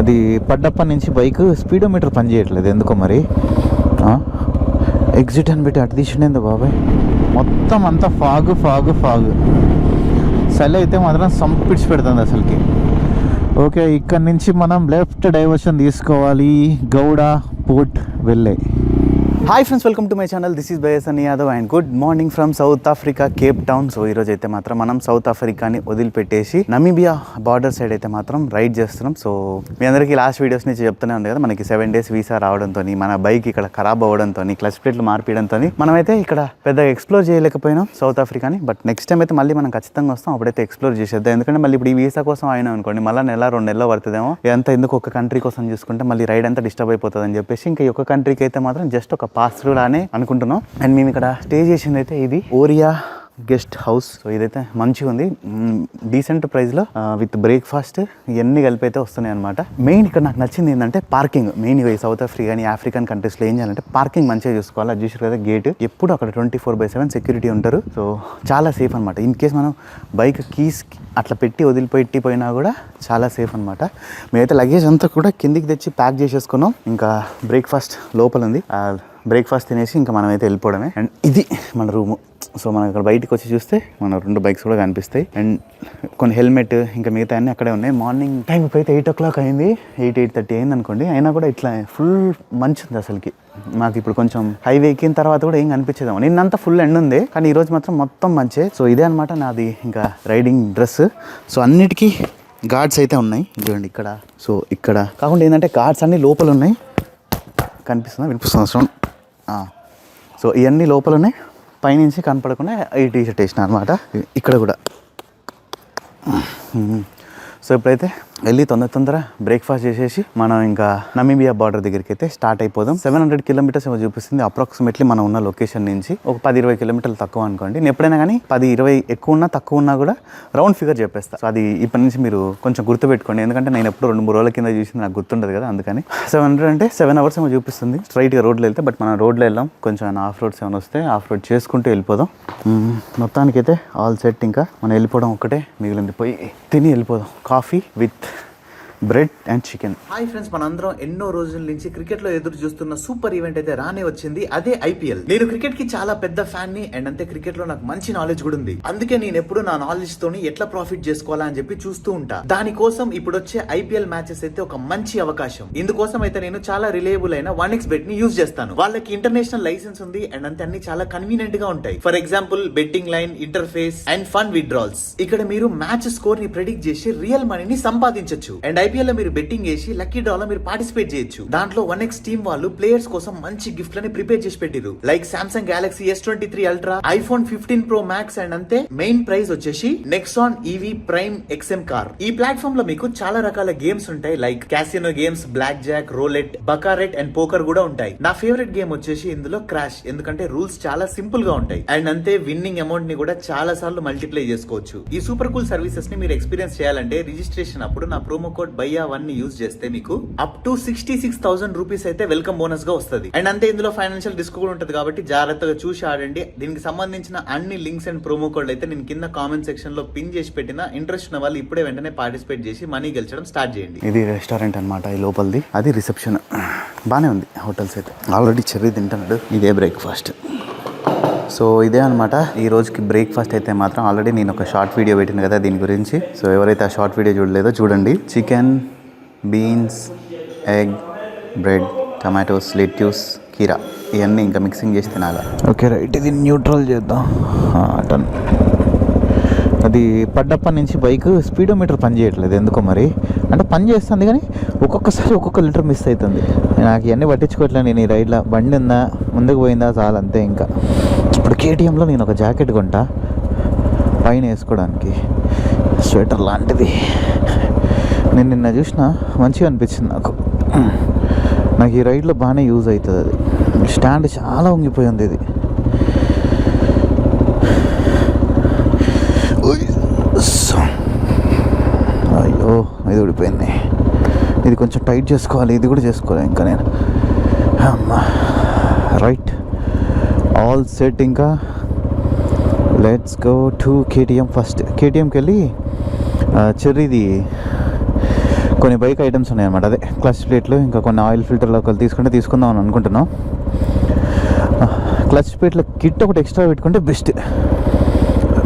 అది పడ్డప్పటి నుంచి bike speedometer పని చేయట్లేదు ఎందుకో మరి. ఎగ్జిట్ అని పెట్టి అటు తీసిండేందో బాబాయ్. మొత్తం అంతా ఫాగు ఫాగు ఫాగు. చలి అయితే మాత్రం సంపిడిచి పెడుతుంది అసలుకి. ఓకే, ఇక్కడ నుంచి మనం లెఫ్ట్ డైవర్షన్ తీసుకోవాలి గౌడ పోర్ట్ వెళ్ళే. Hi friends, welcome to my channel. This is బయసన్ Yadav and good morning from south Africa, Cape town. So ఈరోజు అయితే మాత్రం మనం సౌత్ ఆఫ్రికాని వదిలిపెట్టేసి నమీబియా బార్డర్ సైడ్ అయితే మాత్రం రైడ్ చేస్తున్నాం. సో మీ అందరికీ లాస్ట్ వీడియోస్ నుంచి చెప్తూనే ఉంది కదా, మనకి 7 days వీసా రావడంతో, మన బైక్ ఇక్కడ ఖరాబ్ అవ్వడంతో, క్లచ్ ప్లేట్లు మార్పియడంతో మనమైతే ఇక్కడ పెద్దగా ఎక్స్ప్లోర్ చేయలేకపోయినాం సౌత్ ఆఫ్రికాని. బట్ నెక్స్ట్ టైం అయితే మళ్ళీ మనం ఖచ్చితంగా వస్తాం, అప్పుడైతే ఎక్స్ప్లోర్ చేసేద్దాం. ఎందుకంటే మళ్ళీ ఇప్పుడు ఈ వీసా కోసం అయినా అనుకోండి, మళ్ళీ 1-2 నెలలు పడుతుందేమో. ఇదంతా ఎందుకు ఒక కంట్రీ కోసం చూసుకుంటే మళ్ళీ రైడ్ అంతా డిస్టర్బ్ అయిపోతుంది అని చెప్పేసి ఇంకా ఈ ఒక కంట్రీకి అయితే మాత్రం జస్ట్ ఒక పాస్ త్రూ లానే అనుకుంటున్నాం. అండ్ మేము ఇక్కడ స్టే చేసింది అయితే ఇది ఓరియా గెస్ట్ హౌస్. సో ఇదైతే మంచిగా ఉంది, డీసెంట్ ప్రైస్లో విత్ బ్రేక్ఫాస్ట్ ఇవన్నీ కలిపి అయితే వస్తున్నాయి అనమాట. మెయిన్ ఇక్కడ నాకు నచ్చింది ఏంటంటే పార్కింగ్. మెయిన్ ఈ సౌత్ ఆఫ్రికా కానీ ఆఫ్రికన్ కంట్రీస్లో ఏం చేయాలంటే పార్కింగ్ మంచిగా చూసుకోవాలి. అది చూసారు కదా గేట్, ఎప్పుడు అక్కడ 24/7 సెక్యూరిటీ ఉంటారు. సో చాలా సేఫ్ అనమాట. ఇన్ కేస్ మనం బైక్ కీస్ అట్లా పెట్టి వదిలిపెట్టిపోయినా కూడా చాలా సేఫ్ అనమాట. మేమైతే లగేజ్ అంతా కూడా కిందికి తెచ్చి ప్యాక్ చేసేసుకున్నాం. ఇంకా బ్రేక్ఫాస్ట్ లోపల ఉంది, బ్రేక్ఫాస్ట్ తినేసి ఇంకా మనం అయితే వెళ్ళిపోవడమే. అండ్ ఇది మన రూము. సో మనం ఇక్కడ బయటకు వచ్చి చూస్తే మన 2 బైక్స్ కూడా కనిపిస్తాయి. అండ్ కొన్ని హెల్మెట్ ఇంకా మిగతా అన్నీ అక్కడే ఉన్నాయి. మార్నింగ్ టైం ఇప్పుడైతే 8 o'clock అయింది, 8-8:30 అయింది అనుకోండి. అయినా కూడా ఇట్లా ఫుల్ మంచి ఉంది అసలుకి. మాకు ఇప్పుడు కొంచెం హైవే ఎక్కిన తర్వాత కూడా ఏం కనిపించేదాము. నిన్నంతా ఫుల్ ఎండ్ ఉంది, కానీ ఈరోజు మాత్రం మొత్తం మంచి. సో ఇదే అనమాట నాది ఇంకా రైడింగ్ డ్రెస్. సో అన్నిటికీ గార్డ్స్ అయితే ఉన్నాయి చూడండి ఇక్కడ. సో ఇక్కడ కాకుండా ఏంటంటే గార్డ్స్ అన్నీ లోపల ఉన్నాయి, కనిపిస్తుందా, వినిపిస్తుంది సౌండ్. సో ఇవన్నీ లోపలనే, పైనుంచి కనపడకుండా ఈ టీషర్ట్ వేసిన అనమాట. ఇక్కడ కూడా. సో ఇప్పుడైతే వెళ్ళి తొందర బ్రేక్ఫాస్ట్ చేసేసి మనం ఇంకా నమీబియా బార్డర్ దగ్గరికి అయితే స్టార్ట్ అయిపోదాం. 700 kilometers ఏమో చూపిస్తుంది అప్రాక్సిమేట్లీ మనం ఉన్న లొకేషన్ నుంచి. ఒక 10-20 kilometers తక్కువ అనుకోండి. నేను ఎప్పుడైనా కానీ 10-20 ఎక్కువ ఉన్నా తక్కువ ఉన్నా కూడా రౌండ్ ఫిగర్ చెప్పేస్తా. సో అది ఇప్పటి నుంచి మీరు కొంచెం గుర్తుపెట్టుకోండి, ఎందుకంటే నేను ఎప్పుడు 2-3 రోజుల కింద చూసింది నాకు గుర్తుండదు కదా, అందుకని. 700 అంటే 7 hours ఏమో చూపిస్తుంది స్ట్రైట్గా రోడ్లో వెళ్తే. బట్ మనం రోడ్లో వెళ్ళాం, కొంచెం ఆఫ్ రోడ్స్ ఏమైనా వస్తే ఆఫ్ రోడ్ చేసుకుంటూ వెళ్ళిపోదాం. మొత్తానికైతే ఆల్ సెట్. ఇంకా మనం వెళ్ళిపోవడం ఒక్కటే మిగిలింది, పోయి తిని వెళ్ళిపోదాం. Coffee with bread and chicken. Hi friends, మనందరం ఎన్నో రోజుల నుంచి క్రికెట్ లో ఎదురు చూస్తున్న సూపర్ ఈవెంట్ అయితే రానే వచ్చింది, అదే IPL. నేను క్రికెట్ కి చాలా పెద్ద ఫ్యాన్ ని, అండ్ అంతే క్రికెట్ లో నాకు మంచి నాలెడ్జ్ కూడా ఉంది. అందుకే నేను ఎప్పుడు నా నాలెడ్జ్ తోని ఎట్లా ప్రాఫిట్ చేసుకోవాలా అని చెప్పి చూస్తూ ఉంటా. దానికోసం ఇప్పుడు వచ్చే IPL మ్యాచెస్ అయితే ఒక మంచి అవకాశం. ఇందుకోసం అయితే నేను చాలా రిలయబుల్ అయిన 1xBet ని యూజ్ చేస్తాను. వాళ్ళకి ఇంటర్నేషనల్ లైసెన్స్ ఉంది, అండ్ అంతే అన్ని చాలా కన్వీనియంట్ గా ఉంటాయి. For example betting line, interface and fund withdrawals. ఇక్కడ మీరు మ్యాచ్ స్కోర్ ని ప్రెడిక్ట్ చేసి రియల్ మనీని సంపాదించొచ్చు. అండ్ IPL లో మీరు బెట్టింగ్ చేసి లక్కీ డ్రా లో మీరు పార్టిసిపేట్ చేయొచ్చు. దాంట్లో 1x టీమ్ వాళ్ళు ప్లేయర్స్ కోసం మంచి గిఫ్ట్ లని ప్రిపేర్ చేసి పెట్టిరు. Like Samsung Galaxy S23 Ultra, iPhone 15 Pro Max, and అంతే మెయిన్ ప్రైజ్ వచ్చేసి Nexon EV Prime XM car. ఈ ప్లాట్ఫామ్ లో మీకు చాలా రకాల గేమ్స్ ఉంటాయి, like casino games, blackjack, roulette, baccarat and poker కూడా ఉంటాయి. నా ఫేవరెట్ గేమ్ వచ్చేసి ఇందులో క్రాష్, ఎందుకంటే రూల్స్ చాలా సింపుల్ గా ఉంటాయి. అండ్ అంతే విన్నింగ్ అమౌంట్ ని కూడా చాలా సార్లు మల్టిప్లై చేసుకోవచ్చు. ఈ సూపర్ కూల్ సర్వీసెస్ ని మీరు ఎక్స్పీరియన్స్ చేయాలంటే రిజిస్ట్రేషన్ అప్పుడు నా ప్రోమో కోడ్ BAYA1 ని యూజ్ చేస్తే మీకు అప్ టు 66,000 రూపీస్ అయితే వెల్కమ్ బోనస్ గా వస్తుంది. అండ్ అంతే ఇందులో ఫైనాన్షియల్ రిస్క్ కూడా ఉంటుంది, కాబట్టి జాగ్రత్తగా చూసి ఆడండి. దీనికి సంబంధించిన అన్ని లింక్స్ అండ్ ప్రోమో కోడ్ అయితే నేను కింద కామెంట్ సెక్షన్ లో పిన్ చేసి పెట్టిన. ఇంట్రెస్ట్ ఉన్న వాళ్ళు ఇప్పుడే వెంటనే పార్టిసిపేట్ చేసి మనీ గెలిచడం స్టార్ట్ చేయండి. ఇది రెస్టారెంట్ అనమాట, ఈ లోపలిది. అది రిసెప్షన్. బానే ఉంది హోటల్స్ అయితే. ఆల్రెడీ చెర్రీ తింటున్నాడు. ఇదే బ్రేక్ఫాస్ట్. సో ఇదే అనమాట ఈ రోజుకి బ్రేక్ఫాస్ట్ అయితే మాత్రం. ఆల్రెడీ నేను ఒక షార్ట్ వీడియో పెట్టిన కదా దీని గురించి. సో ఎవరైతే ఆ షార్ట్ వీడియో చూడలేదో చూడండి. Chicken, beans, egg, bread, tomatoes, lettuce, కీరా, ఇవన్నీ ఇంకా మిక్సింగ్ చేసి తినాలి. ఓకే రైట్, ఇది న్యూట్రల్ చేద్దాం. టన్. అది పడ్డప్పటి నుంచి బైక్ స్పీడోమీటర్ పని చేయట్లేదు ఎందుకో మరి. అంటే పని చేస్తుంది కానీ ఒక్కొక్కసారి ఒక్కొక్క లీటర్ మిస్ అవుతుంది. నాకు ఇవన్నీ పట్టించుకోవట్లేదు. నేను ఈ రైడ్లో బండి ఉందా, ముందుకు పోయిందా చాలా, అంతే. ఇంకా ఇప్పుడు KTMలో నేను ఒక జాకెట్ కొంటా పైన వేసుకోవడానికి, స్వెటర్ లాంటిది. నేను నిన్న చూసిన, మంచిగా అనిపించింది నాకు ఈ రైడ్లో బాగానే యూజ్ అవుతుంది. అది స్టాండ్ చాలా వంగిపోయింది. ఇది అయ్యో ఇది ఊడిపోయింది. ఇది కొంచెం టైట్ చేసుకోవాలి, ఇది కూడా చేసుకోవాలి ఇంకా నేను. అమ్మా రైట్, ఆల్ సెట్. ఇంకా let's go to KTM first. KTMకి వెళ్ళి చెర్రీది కొన్ని బైక్ ఐటమ్స్ ఉన్నాయి అన్నమాట. అదే క్లచ్ ప్లేట్లు, ఇంకా కొన్ని ఆయిల్ ఫిల్టర్ లోకల్ తీసుకుందాం అని అనుకుంటున్నాం. క్లచ్ ప్లేట్ల కిట్ ఒకటి ఎక్స్ట్రా పెట్టుకుంటే బెస్ట్.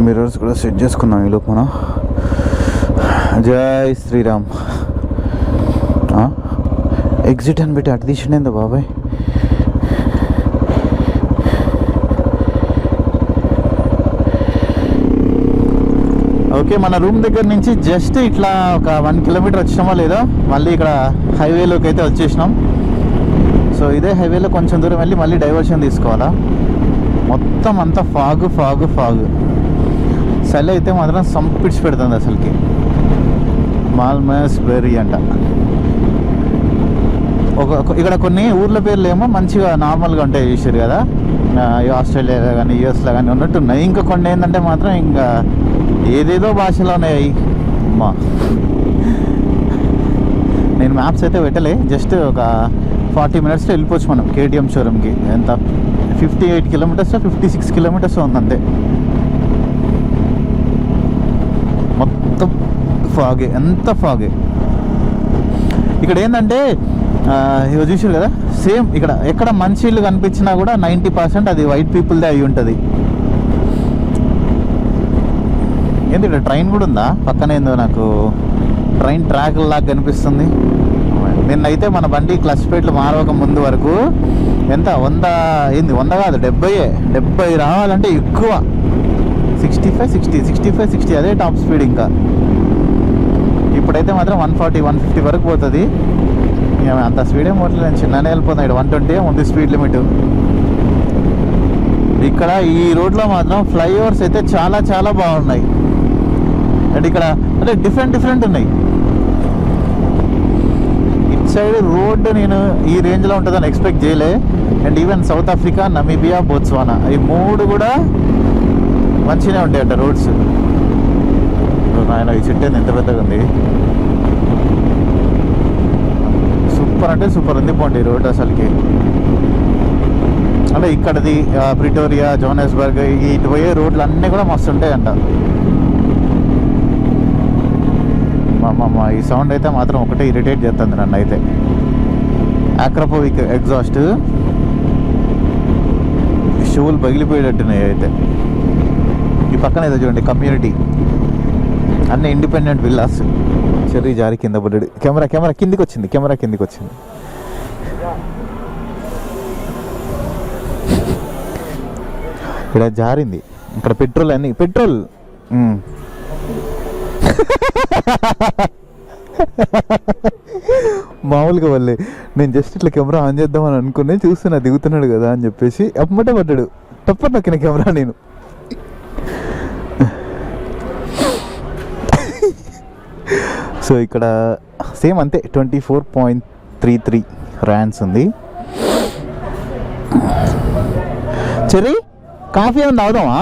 మిర్రర్స్ కూడా సెట్ చేసుకుందాం ఈలోపు మనం. జై శ్రీరామ్. ఎగ్జిట్ అని పెట్టి అటు తీసిండేందో బాబాయ్. ఓకే, మన రూమ్ దగ్గర నుంచి జస్ట్ ఇట్లా ఒక 1 కిలోమీటర్ వచ్చినామో లేదో మళ్ళీ ఇక్కడ హైవేలోకి అయితే వచ్చేసినాం. సో ఇదే హైవేలో కొంచెం దూరం వెళ్ళి మళ్ళీ డైవర్షన్ తీసుకోవాలా. మొత్తం అంతా ఫాగ్. చలి అయితే మాత్రం సంపిడ్చి పెడుతుంది అసలుకి. మాల్మస్ బెర్రీ అంట. ఇక్కడ కొన్ని ఊర్ల పేర్లు ఏమో మంచిగా నార్మల్గా ఉంటాయి చూసారు కదా, ఆస్ట్రేలియాలో కానీ యూఎస్లో కానీ ఉన్నట్టున్నాయి. ఇంకా కొన్ని ఏంటంటే మాత్రం ఇంకా ఏదేదో భాషలో ఉన్నాయి. అమ్మా, నేను మ్యాప్స్ అయితే పెట్టలే, జస్ట్ ఒక 40 మినిట్స్లో వెళ్ళిపోవచ్చు మనం కేటీఎం షోరూమ్కి. ఎంత 58 కిలోమీటర్స్ 56 కిలోమీటర్స్ ఉందంతే. మొత్తం ఫాగే, ఎంత ఫాగే. ఇక్కడ ఏంటంటే ఇవి చూసారు కదా, సేమ్ ఇక్కడ ఎక్కడ మంచి ఇల్లు కనిపించినా కూడా 90% అది వైట్ పీపుల్దే అయి ఉంటుంది. ఏంటి ఇక్కడ ట్రైన్ కూడా ఉందా పక్కనే? ఏందో నాకు ట్రైన్ ట్రాక్ లాగా కనిపిస్తుంది. నిన్నైతే మన బండి క్లచ్ ప్లేట్లు మారవక ముందు వరకు ఎంత 100 కాదు 70 రావాలంటే ఎక్కువ. 65 అదే టాప్ స్పీడ్. ఇంకా ఇప్పుడైతే మాత్రం 140-150 వరకు పోతుంది. అంత స్పీడ్ ఏం పోవట్లేదు, నేను చిన్ననే వెళ్ళిపోతాను. ఇక్కడ 120 ఉంది స్పీడ్ లిమిట్. ఇక్కడ ఈ రోడ్లో మాత్రం ఫ్లైఓవర్స్ అయితే చాలా బాగున్నాయి. అండ్ ఇక్కడ అంటే డిఫరెంట్ ఉన్నాయి. ఇట్ సైడ్ రోడ్ నేను ఈ రేంజ్లో ఉంటుందని ఎక్స్పెక్ట్ చేయలే. And even south Africa, Namibia, Botswana ఈ 3 కూడా మంచిగానే ఉంటాయంట రోడ్స్. ఆయన ఈ చెట్టు ఎంత పెద్దగా ఉంది, సూపర్ అంటే సూపర్ ఉంది పోండి రోడ్ అసలుకి. అంటే ఇక్కడది ప్రిటోరియా, జోహానెస్బర్గ్ ఇటు పోయే రోడ్లు అన్నీ కూడా మస్తు ఉంటాయంట. ఈ సౌండ్ అయితే మాత్రం ఒకటే ఇరిటేట్ చేస్తుంది నన్ను అయితే. ఆక్రపోవిక్ ఎగ్జాస్ట్, షూలు పగిలిపోయేటట్టున్నాయి అయితే. ఈ పక్కన ఏదో చూడండి కమ్యూనిటీ, అన్నీ ఇండిపెండెంట్ విల్లాస్. చెర్రీ జారి కింద పడ్డాడు. కెమెరా కిందికి వచ్చింది. ఇక్కడ జారింది. ఇక్కడ పెట్రోల్ మామూలుగా వాళ్ళే. నేను జస్ట్ ఇట్లా కెమెరా ఆన్ చేద్దామని అనుకుని చూస్తున్నా దిగుతున్నాడు కదా అని చెప్పేసి అమ్మటే పడ్డాడు. తప్ప నొక్కిన కెమెరా నేను. సో ఇక్కడ సేమ్ అంతే 24.33 ర్యాండ్స్ ఉంది. చెర్రీ కాఫీ అని తాగుదామా?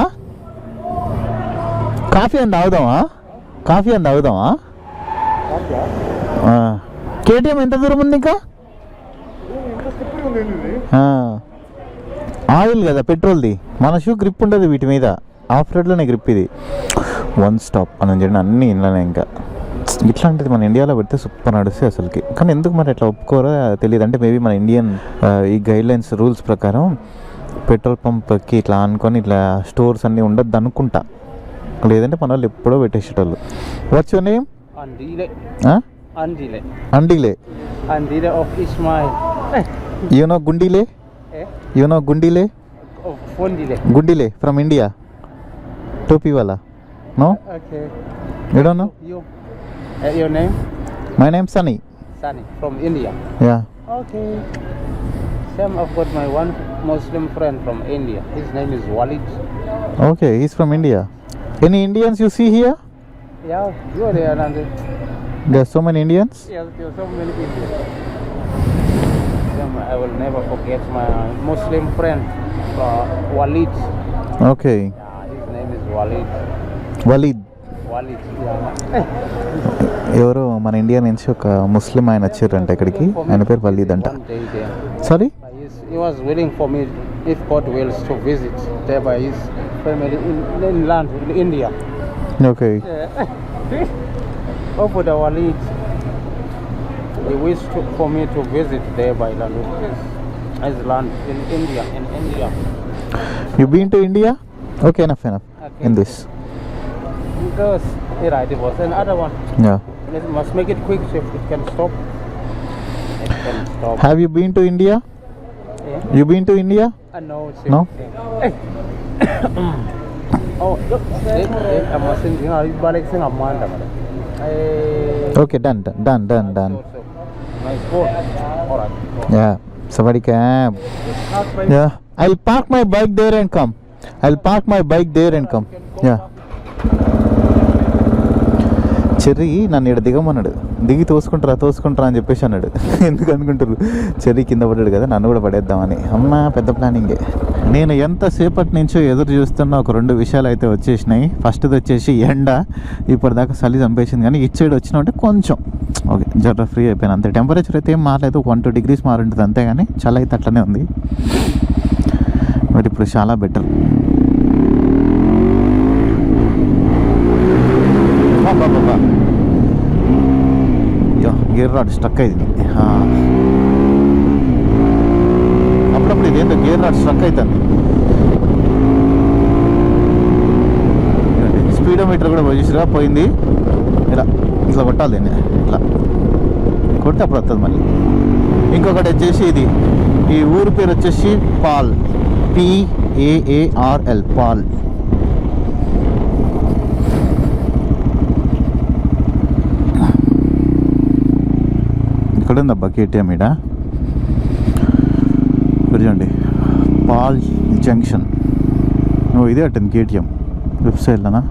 కేటీఎం ఎంత దూరం ఉంది ఇంకా? ఆయిల్ కదా పెట్రోల్ది, మన షూ గ్రిప్ ఉండదు వీటి మీద. ఆఫ్ రోడ్లోనే గ్రిప్ ఇది. 1 స్టాప్ అని చెప్పిన అన్నీ ఇంట్లోనే. ఇంకా ఇట్లాంటిది మన ఇండియాలో పెడితే సూపర్ నడుస్తాయి అసలుకి. కానీ ఎందుకు మరి అట్లా ఒప్పుకోరో తెలియదు. అంటే మేబీ మన ఇండియన్ ఈ గైడ్లైన్స్ రూల్స్ ప్రకారం పెట్రోల్ పంప్కి ఇట్లా అనుకొని ఇట్లా స్టోర్స్ అన్నీ ఉండద్దు అనుకుంటా. లేదంటే మన వాళ్ళు ఎప్పుడో పెట్టేసేటోళ్ళు. What's your name? Andile of Ismail. You know గుండిలే? గుండిలే ఫ్రమ్ ఇండియా. టోపీ వాలా? No, you don't know? Your name? My name is Sunny from India. Yeah. Okay. Sam, I've got my one Muslim friend from India. His name is Walid. Okay, he's from India. Any Indians you see here? Yeah, you are there. There are so many Indians? Yes, there are so many Indians. Sam, I will never forget my Muslim friend, Walid. Okay. Yeah, his name is Walid. Walid. ఎవరో మన India నుంచి ఒక ముస్లిం ఆయన వచ్చారంట ఇక్కడికి. ఆయన పేరు వలీద్ అంట. Sorry, he was willing for me, if God wills, to visit there by his family in land in India. Okay. Oh, for the Walid. He wished for me to visit there by Iceland in India. You been to India? Okay, enough. Okay. In this. Because it was another one. Yeah. It must make it quick so it can stop. It can stop. Have you been to India? Yeah. You been to India? No. No? Hey. Oh, look. I'm saying I balik sing Amanda. Okay, done. Nice boat. Alright. Yeah. Somebody cab. Yeah. I'll park my bike there and come. Yeah. Cherry నన్ను ఇక్కడ దిగమన్నాడు. దిగి తోసుకుంటారా అని చెప్పేసి అన్నాడు. ఎందుకు అనుకుంటారు, cherry కింద పడ్డాడు కదా, నన్ను కూడా పడేద్దామని. అమ్మ పెద్ద ప్లానింగే. నేను ఎంతసేపటి నుంచో ఎదురు చూస్తున్న ఒక 2 విషయాలు అయితే వచ్చేసినాయి. ఫస్ట్ది వచ్చేసి ఎండ, ఇప్పటిదాకా చలి చంపేసింది. కానీ ఇటు సైడ్ వచ్చినామంటే కొంచెం ఓకే జర ఫ్రీ అయిపోయాను అంతే. టెంపరేచర్ అయితే ఏం మారలేదు, 1-2 degrees మారుంటుంది అంతే. కానీ చలి అయితే అట్లనే ఉంది. మరి ఇప్పుడు చాలా బెటర్. గేర్ రాడ్ స్ట్రక్ అయింది. అప్పుడప్పుడు ఇదేంటో గేర్ రాడ్ స్ట్రక్ అవుతుంది. స్పీడోమీటర్ కూడా పొజిషన్గా పోయింది. ఇట్లా కొట్టాలి దీన్ని, ఇట్లా కొడితే అప్పుడు వస్తుంది మళ్ళీ. ఇంకొకటి వచ్చేసి ఇది, ఈ ఊరి పేరు వచ్చేసి పాల్, PAARL, పాల్. ఇక్కడ ఉందబ్బా KTM. ఈడ చూడండి, పాల్ జంక్షన్. ఇదే అట్టింది KTM. లెఫ్ట్ సైడ్లోనా,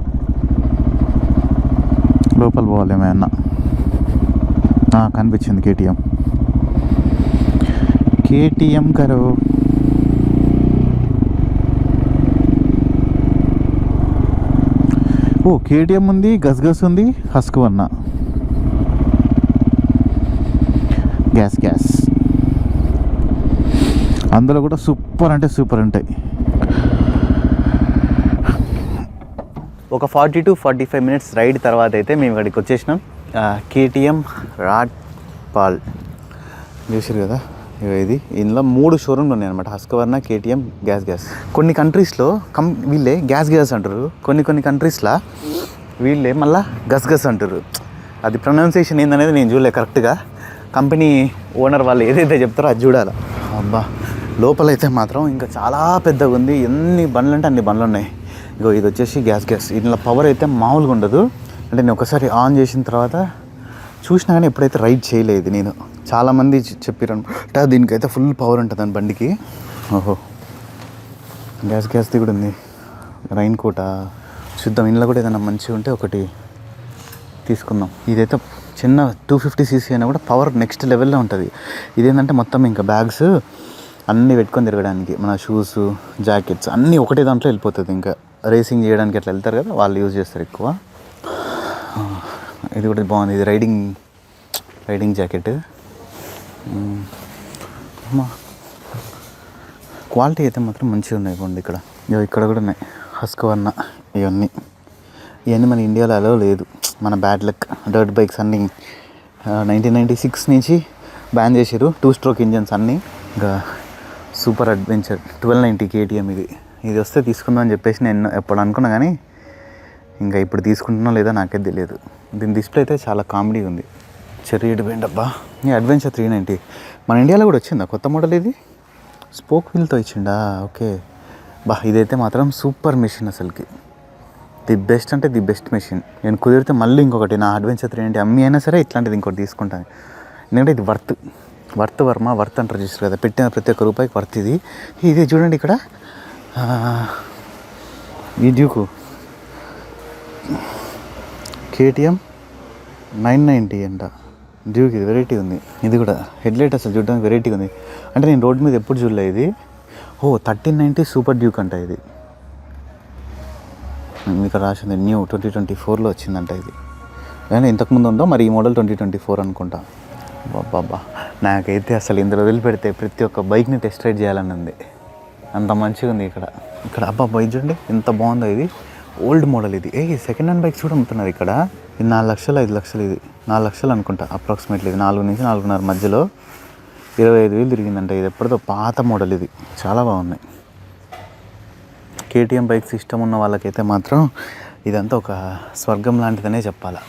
లోపల పోవాలేమైనా కనిపించింది KTM గారు. KTM ఉంది, గస్ ఉంది, హస్క్వర్నా, గ్యాస్ అందులో కూడా సూపర్ అంటే సూపర్ ఉంటాయి. ఒక 40 to 45 minutes రైడ్ తర్వాత అయితే మేము ఇక్కడికి వచ్చేసినాం. KTM రాడ్ పాల్ చూసారు కదా. ఇది ఇందులో 3 షోరూమ్లు ఉన్నాయి అనమాట, హస్క్వర్నా, KTM, గ్యాస్. కొన్ని కంట్రీస్లో వీళ్ళే గ్యాస్ అంటారు, కొన్ని కంట్రీస్లో వీళ్ళే మళ్ళీ గస్ అంటారు. అది ప్రొనౌన్సియేషన్ ఏందనేది నేను చూడలే కరెక్ట్గా. కంపెనీ ఓనర్ వాళ్ళు ఏదైతే చెప్తారో అది చూడాలి. అబ్బా లోపలైతే మాత్రం ఇంకా చాలా పెద్దగా ఉంది. ఎన్ని బండ్లు అంటే అన్ని బండ్లు ఉన్నాయి. ఇగో ఇది వచ్చేసి గ్యాస్. ఇందులో పవర్ అయితే మామూలుగా ఉండదు. అంటే నేను ఒకసారి ఆన్ చేసిన తర్వాత చూసినా కానీ ఎప్పుడైతే రైడ్ చేయలేదు నేను. చాలామంది చెప్పారు దీనికైతే ఫుల్ పవర్ ఉంటుంది అని బండికి. ఓహో గ్యాస్ది కూడా ఉంది. రైన్ కోట చూద్దాం. ఇంట్లో కూడా ఏదైనా మంచిగా ఉంటే ఒకటి తీసుకుందాం. ఇదైతే చిన్న 250cc అయినా కూడా పవర్ నెక్స్ట్ లెవెల్లో ఉంటుంది. ఇదేంటంటే మొత్తం ఇంకా బ్యాగ్స్ అన్నీ పెట్టుకొని తిరగడానికి, మన షూస్, జాకెట్స్ అన్నీ ఒకటే దాంట్లో వెళ్ళిపోతుంది. ఇంకా రేసింగ్ చేయడానికి అట్లా వెళ్తారు కదా, వాళ్ళు యూజ్ చేస్తారు ఎక్కువ. ఇది కూడా బాగుంది. ఇది రైడింగ్ జాకెట్. క్వాలిటీ అయితే మాత్రం మంచిగా ఉన్నాయి. బాగుంది. ఇక్కడ కూడా ఉన్నాయి హస్క్వర్నా. ఇవన్నీ మన ఇండియాలో అలో లేదు. మన బ్యాడ్ లక్. డర్ట్ బైక్స్ అన్నీ 1996 నుంచి బ్యాన్ చేశారు. 2-stroke ఇంజన్స్ అన్నీ. ఇంకా సూపర్ అడ్వెంచర్ 1290 KTM. ఇది వస్తే తీసుకుందాం అని చెప్పేసి నేను ఎప్పుడు అనుకున్నా, కానీ ఇంకా ఇప్పుడు తీసుకుంటున్నా లేదా నాకైతే తెలియదు. దీని డిస్ప్లే అయితే చాలా కామెడీ ఉంది. చెర్రీ ఎడిపోయింది అబ్బా. ఈ అడ్వెంచర్ 390 మన ఇండియాలో కూడా వచ్చిందా కొత్త మోడల్? ఇది స్పోక్ వీల్తో ఇచ్చిండా? ఓకే బా. ఇదైతే మాత్రం సూపర్ మెషిన్, అసలుకి ది బెస్ట్ అంటే ది బెస్ట్ మెషిన్. నేను కుదిరితే మళ్ళీ ఇంకొకటి నా అడ్వెంచర్ 390 అమ్మి అయినా సరే ఇట్లాంటిది ఇంకోటి తీసుకుంటాను. ఎందుకంటే ఇది వర్త్ అంటారు చూస్తారు కదా, పెట్టిన ప్రతి ఒక్క రూపాయికి వర్త్. ఇది చూడండి ఇక్కడ ఈ డ్యూకు KTM 990 అంట డ్యూక్. ఇది వెరైటీ ఉంది. ఇది కూడా హెడ్లైట్ అసలు చూడడానికి వెరైటీగా ఉంది. అంటే నేను రోడ్ మీద ఎప్పుడు చూడలే ఇది. 1390 సూపర్ డ్యూక్ అంట ఇది. ఇక్కడ రాసింది న్యూ 2024లో వచ్చిందంట ఇది. కానీ ఇంతకుముందు ఉందో మరి ఈ మోడల్ 2024 అనుకుంటా. బాబా నాకైతే అసలు ఇందులో వదిలిపెడితే ప్రతి ఒక్క బైక్ని టెస్ట్ రైడ్ చేయాలని ఉంది. అంత మంచిగా ఉంది ఇక్కడ. అబ్బా బైక్ చూడండి ఎంత బాగుందో. ఇది ఓల్డ్ మోడల్. ఇది సెకండ్ హ్యాండ్ బైక్స్ కూడా అమ్ముతున్నారు ఇక్కడ. ఇది 4 లక్షలు 5 లక్షలు, ఇది 4 లక్షలు అనుకుంటా అప్రాక్సిమేట్లీ. ఇది 4 నుంచి 4.5 మధ్యలో 25,000 తిరిగిందంట. ఇది ఎప్పటిదో పాత మోడల్, ఇది చాలా బాగున్నాయి. కేటీఎం బైక్స్ ఇష్టం ఉన్న వాళ్ళకైతే మాత్రం ఇదంతా ఒక స్వర్గం లాంటిదనే చెప్పాలా.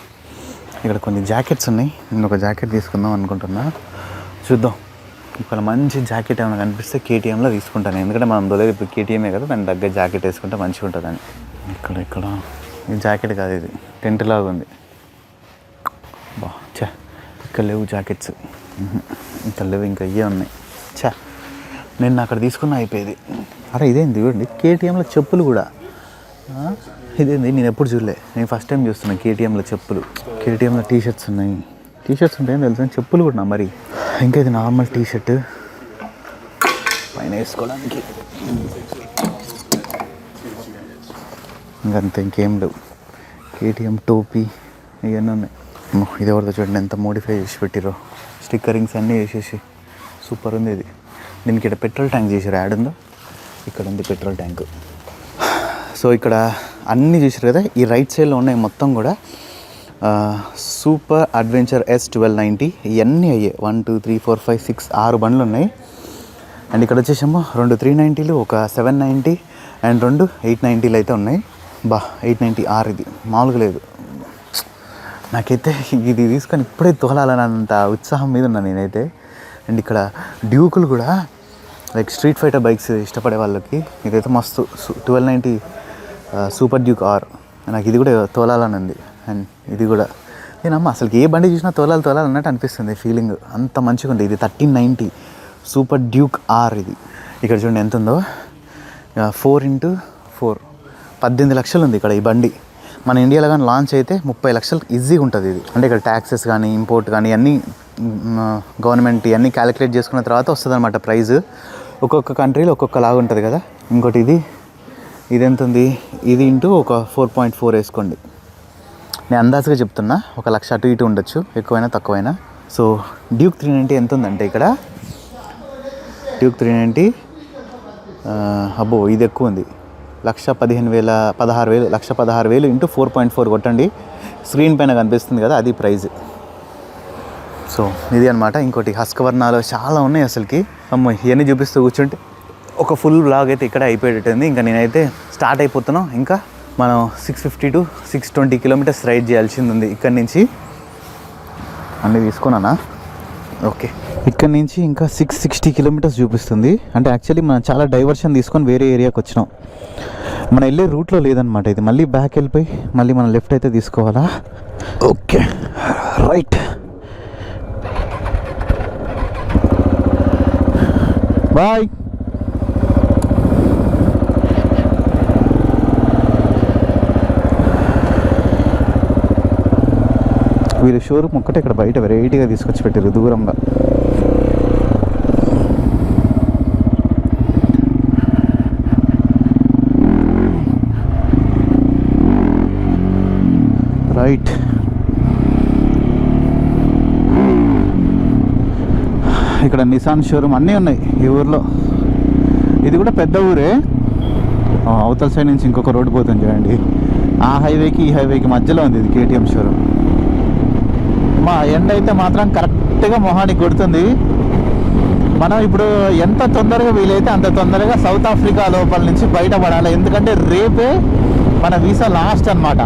ఇక్కడ కొన్ని జాకెట్స్ ఉన్నాయి, నేను ఒక జాకెట్ తీసుకుందాం అనుకుంటున్నా, చూద్దాం. ఇక్కడ మంచి జాకెట్ ఏమైనా కనిపిస్తే కేటీఎంలో తీసుకుంటాను, ఎందుకంటే మనం దొలేదు ఇప్పుడు కేటీఎమే కదా, దాని దగ్గర జాకెట్ వేసుకుంటే మంచిగా ఉంటుందని. ఇక్కడ ఈ జాకెట్ కాదు, ఇది టెంట్ లాగా ఉంది. బా చా, ఇక్కడ లేవు జాకెట్స్, ఇక్కడ లేవు, ఇంకా ఇవే ఉన్నాయి. చా, నేను అక్కడ తీసుకున్న అయిపోయేది. అరే ఇదేంది చూడండి, కేటీఎంలో చెప్పులు కూడా. ఇదేంది, నేను ఎప్పుడు చూడలే, నేను ఫస్ట్ టైం చూస్తున్నాను కేటీఎంలో చెప్పులు. కేటీఎంలో టీషర్ట్స్ ఉన్నాయి, టీషర్ట్స్ ఉంటాయని తెలుసు, చెప్పులు కూడా మరి. ఇంకా ఇది నార్మల్ టీషర్ట్ పైన వేసుకోవడానికి, ఇంకంతే, ఇంకేం లేవు. కేటీఎం టోపీ ఇవన్నీ ఉన్నాయి. ఇది ఎవరితో చూడండి ఎంత మోడిఫై చేసి పెట్టిరో, స్టిక్కరింగ్స్ అన్నీ వేసేసి సూపర్ ఉంది. ఇది దీనికి ఇక్కడ పెట్రోల్ ట్యాంక్ చేసారు, యాడ్ ఉందో, ఇక్కడ ఉంది పెట్రోల్ ట్యాంక్. సో ఇక్కడ అన్నీ చూసారు కదా, ఈ రైట్ సైడ్లో ఉన్నాయి మొత్తం కూడా సూపర్ అడ్వెంచర్ S1290. ఇవన్నీ అయ్యాయి 1 2 3 4 5 6 6 బండ్లు ఉన్నాయి. అండ్ ఇక్కడ వచ్చేసేమో 2 390లు, ఒక 790 అండ్ 2 890లు అయితే ఉన్నాయి. 890R, ఇది మామూలుగా లేదు. నాకైతే ఇది తీసుకొని ఇప్పుడే తోలాలన్నంత ఉత్సాహం మీద ఉన్నా నేనైతే. అండ్ ఇక్కడ డ్యూకులు కూడా, లైక్ స్ట్రీట్ ఫైటర్ బైక్స్ ఇష్టపడే వాళ్ళకి ఇదైతే మస్తు. 1290 సూపర్ డ్యూక్ R, నాకు ఇది కూడా తోలాలని ఉంది. అండ్ ఇది కూడా నేనమ్మ అసలుకి ఏ బండి చూసినా తోలాలన్నట్టు అనిపిస్తుంది ఫీలింగ్, అంత మంచిగా ఉంది. ఇది 1390 సూపర్ డ్యూక్ R. ఇది ఇక్కడ చూడండి ఎంత ఉందో, 4x4 18 లక్షలు ఉంది ఇక్కడ ఈ బండి. మన ఇండియాలో కానీ లాంచ్ అయితే 30 లక్షలు ఈజీగా ఉంటుంది ఇది. అంటే ఇక్కడ ట్యాక్సెస్ కానీ ఇంపోర్ట్ కానీ అన్నీ గవర్నమెంట్ ఇవన్నీ క్యాలిక్యులేట్ చేసుకున్న తర్వాత వస్తుంది అనమాట ప్రైస్. ఒక్కొక్క కంట్రీలో ఒక్కొక్కలాగా ఉంటుంది కదా. ఇంకోటి ఇది ఎంత ఉంది, ఇది ఇంటూ ఒక 4.4 వేసుకోండి. నేను అందాజుగా చెప్తున్నా, 1 లక్ష అటు ఇటు ఉండొచ్చు, ఎక్కువైనా తక్కువైనా. సో డ్యూక్ 390 ఎంత ఉందంటే ఇక్కడ, డ్యూక్ 390 అబ్బో ఇది ఎక్కువ ఉంది, 1,15,000 1,16,000 ఇంటూ 4.4 కొట్టండి, స్క్రీన్ పైన కనిపిస్తుంది కదా, అది ప్రైజ్. సో ఇది అనమాట. ఇంకోటి హస్కవర్ణాలు చాలా ఉన్నాయి అసలుకి. అమ్మో ఇవన్నీ చూపిస్తూ కూర్చుంటే ఒక ఫుల్ బ్లాగ్ అయితే ఇక్కడ అయిపోయేటట్టుంది. ఇంకా నేనైతే స్టార్ట్ అయిపోతున్నాం. ఇంకా మనం 650 to 620 కిలోమీటర్స్ రైడ్ చేయాల్సింది ఉంది ఇక్కడి నుంచి. అన్నీ తీసుకున్నానా? ఓకే, ఇక్కడ నుంచి ఇంకా 660 కిలోమీటర్స్ చూపిస్తుంది. అంటే యాక్చువల్లీ మనం చాలా డైవర్షన్ తీసుకొని వేరే ఏరియాకి వచ్చినాం. మనం వెళ్ళే రూట్లో లేదనమాట ఇది. మళ్ళీ బ్యాక్ వెళ్ళిపోయి మళ్ళీ మనం లెఫ్ట్ అయితే తీసుకోవాలా. Okay right, bye. వీళ్ళు షోరూమ్ ఒక్కటే ఇక్కడ బయట వెరైటీగా తీసుకొచ్చి పెట్టారు దూరంగా. రైట్, ఇక్కడ నిసాన్ షోరూమ్ అన్నీ ఉన్నాయి ఈ ఊర్లో. ఇది కూడా పెద్ద ఊరే. అవతల సైడ్ నుంచి ఇంకొక రోడ్డు పోతుంది చూడండి, ఆ హైవేకి ఈ హైవేకి మధ్యలో ఉంది ఇది కేటీఎం షోరూమ్. మా ఎండ అయితే మాత్రం కరెక్ట్గా మొహానికి కొడుతుంది. మనం ఇప్పుడు ఎంత తొందరగా వీలైతే అంత తొందరగా సౌత్ ఆఫ్రికా లోపల నుంచి బయటపడాలి. ఎందుకంటే రేపే మన వీసా లాస్ట్ అనమాట.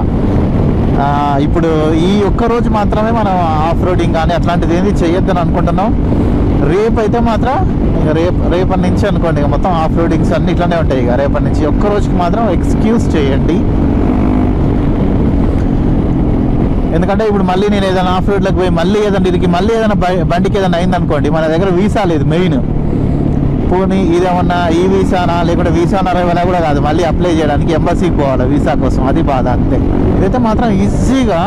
ఇప్పుడు ఈ ఒక్కరోజు మాత్రమే మనం ఆఫ్ రోడింగ్ కానీ అట్లాంటిది ఏంది చేయొద్దని అనుకుంటున్నాం. రేపు అయితే మాత్రం ఇక రేపటి నుంచి అనుకోండి, ఇక మొత్తం ఆఫ్ రోడింగ్స్ అన్నీ ఇట్లానే ఉంటాయి. ఇక రేపటి నుంచి ఒక్కరోజుకి మాత్రం ఎక్స్క్యూజ్ చేయండి. ఎందుకంటే ఇప్పుడు మళ్ళీ నేను ఏదైనా ఆఫ్ రోడ్లకు పోయి మళ్ళీ ఏదైనా ఇదికి మళ్ళీ ఏదైనా బండికి ఏదైనా అయిందనుకోండి, మన దగ్గర వీసా లేదు మెయిన్. పోనీ ఇదేమన్నా ఈ వీసానా లేకుంటే వీసానా రేవనా కూడా కాదు, మళ్ళీ అప్లై చేయడానికి ఎంబసీకి పోవాలి వీసా కోసం, అది బాధ అంతే. ఇదైతే మాత్రం ఈజీగా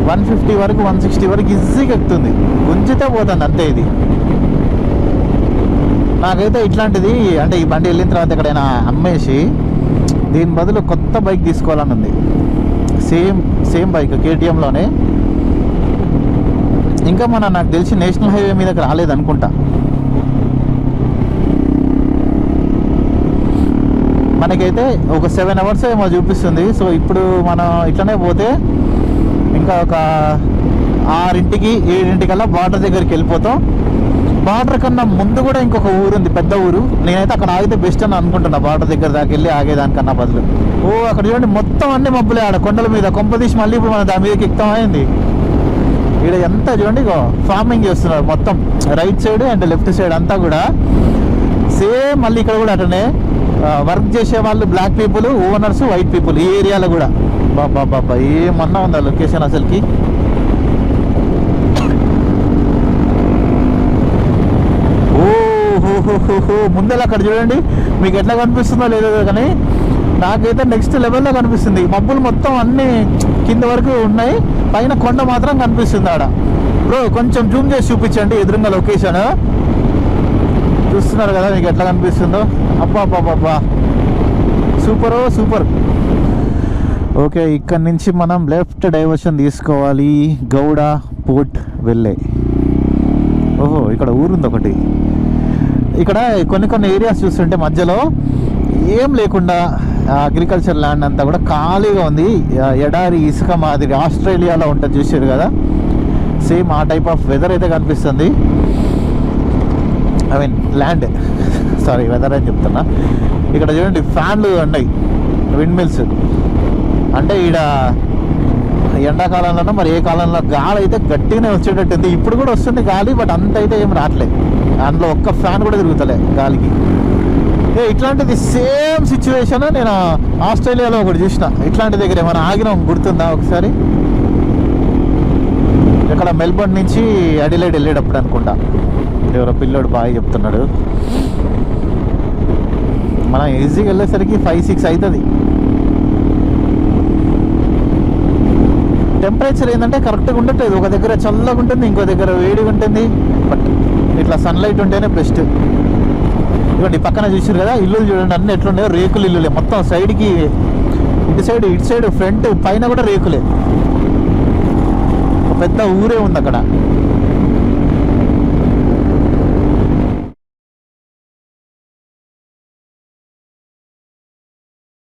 150 వరకు 160 వరకు ఈజీగా ఎక్కుతుంది, గుంజితే పోతుంది అంతే. ఇది నాకైతే ఇట్లాంటిది అంటే ఈ బండి వెళ్ళిన తర్వాత ఎక్కడైనా అమ్మేసి దీని బదులు కొత్త బైక్ తీసుకోవాలని ఉంది. సేమ్ బైక్ కేటీఎంలోనే. ఇంకా నాకు తెలిసి నేషనల్ హైవే మీదకి రాలేదనుకుంటా. మనకైతే ఒక 7 hours ఏమో చూపిస్తుంది. సో ఇప్పుడు మనం ఇట్లనే పోతే ఇంకా ఒక 6కి 7కల్లా బార్డర్ దగ్గరికి వెళ్ళిపోతాం. బార్డర్ కన్నా ముందు కూడా ఇంకొక ఊరు ఉంది, పెద్ద ఊరు. నేనైతే అక్కడ ఆగితే బెస్ట్ అని అనుకుంటున్నా, బార్డర్ దగ్గర దాకా వెళ్ళి ఆగేదానికన్నా బదులు. ఓ అక్కడ చూడండి మొత్తం అన్ని మబ్బులే ఆడ కొండల మీద. కొంపదీసి మళ్ళీ ఇప్పుడు మనం దాని మీదకి ఎక్కుతాం అయింది. ఇక్కడ ఎంత చూడండి ఫార్మింగ్ చేస్తున్నారు మొత్తం, right side and left side అంతా కూడా సేమ్. మళ్ళీ ఇక్కడ కూడా అటనే వర్క్ చేసే వాళ్ళు black people, owners white people. ఈ ఏరియాలో కూడా బాబా ఏమన్నా ఉందా లొకేషన్ అసలుకి. ఓహో ముందర అక్కడ చూడండి, మీకు ఎట్లా కనిపిస్తుందో లేదో కానీ నాకైతే నెక్స్ట్ లెవెల్లో కనిపిస్తుంది. మబ్బులు మొత్తం అన్ని కింద వరకు ఉన్నాయి, పైన కొండ మాత్రం కనిపిస్తుంది ఆడ. బ్రో కొంచెం జూమ్ చేసి చూపించండి ఎదురుగా లొకేషన్. చూస్తున్నారు కదా మీకు ఎట్లా కనిపిస్తుందో. అబ్బా సూపర్. ఓకే, ఇక్కడ నుంచి మనం లెఫ్ట్ డైవర్షన్ తీసుకోవాలి, గౌడ పోర్ట్ వెళ్ళే. ఓహో ఇక్కడ ఊరుంది ఒకటి. ఇక్కడ కొన్ని ఏరియాస్ చూస్తుంటే మధ్యలో ఏం లేకుండా అగ్రికల్చర్ ల్యాండ్ అంతా కూడా ఖాళీగా ఉంది. ఎడారి ఇసుక మాదిరి ఆస్ట్రేలియాలో ఉంటుంది చూసారు కదా, సేమ్ ఆ టైప్ ఆఫ్ వెదర్ అయితే కనిపిస్తుంది. I mean land, sorry weather అని చెప్తున్నా. ఇక్కడ చూడండి ఫ్యాన్లు ఉన్నాయి, విండ్ మిల్స్. అంటే ఈడ ఎండాకాలంలోనో మరి ఏ కాలంలో గాలి అయితే గట్టిగానే వచ్చేటట్టుంది. ఇప్పుడు కూడా వస్తుంది గాలి, బట్ అంత అయితే ఏం రావట్లేదు. అందులో ఒక్క ఫ్యాన్ కూడా తిరుగుతలే గాలికి. ఇట్లాంటిది సేమ్ సిచ్యువేషన్ నేను ఆస్ట్రేలియాలో ఒకటి చూసిన. ఇట్లాంటి దగ్గర ఏమైనా ఆగినాం గుర్తుందా ఒకసారి? ఇక్కడ మెల్బోర్న్ నుంచి అడిలైడ్ వెళ్ళేటప్పుడు అనుకుంటా. ఎవరో పిల్లోడు బాగా చెప్తున్నాడు. మనం ఈజీగా వెళ్ళేసరికి 5-6 అవుతుంది. టెంపరేచర్ ఏంటంటే కరెక్ట్గా ఉండట్లేదు. ఒక దగ్గర చల్లగా ఉంటుంది, ఇంకో దగ్గర వేడిగా ఉంటుంది. బట్ ఇట్లా సన్లైట్ ఉంటేనే బెస్ట్. ఇవ్వండి పక్కన చూసారు కదా ఇల్లులు చూడండి, అన్ని ఎట్లున్నాయో రేకులు ఇల్లులే మొత్తం. సైడ్కి ఇటు సైడ్ ఫ్రంట్ పైన కూడా రేకులే. ఒక పెద్ద ఊరే ఉంది అక్కడ.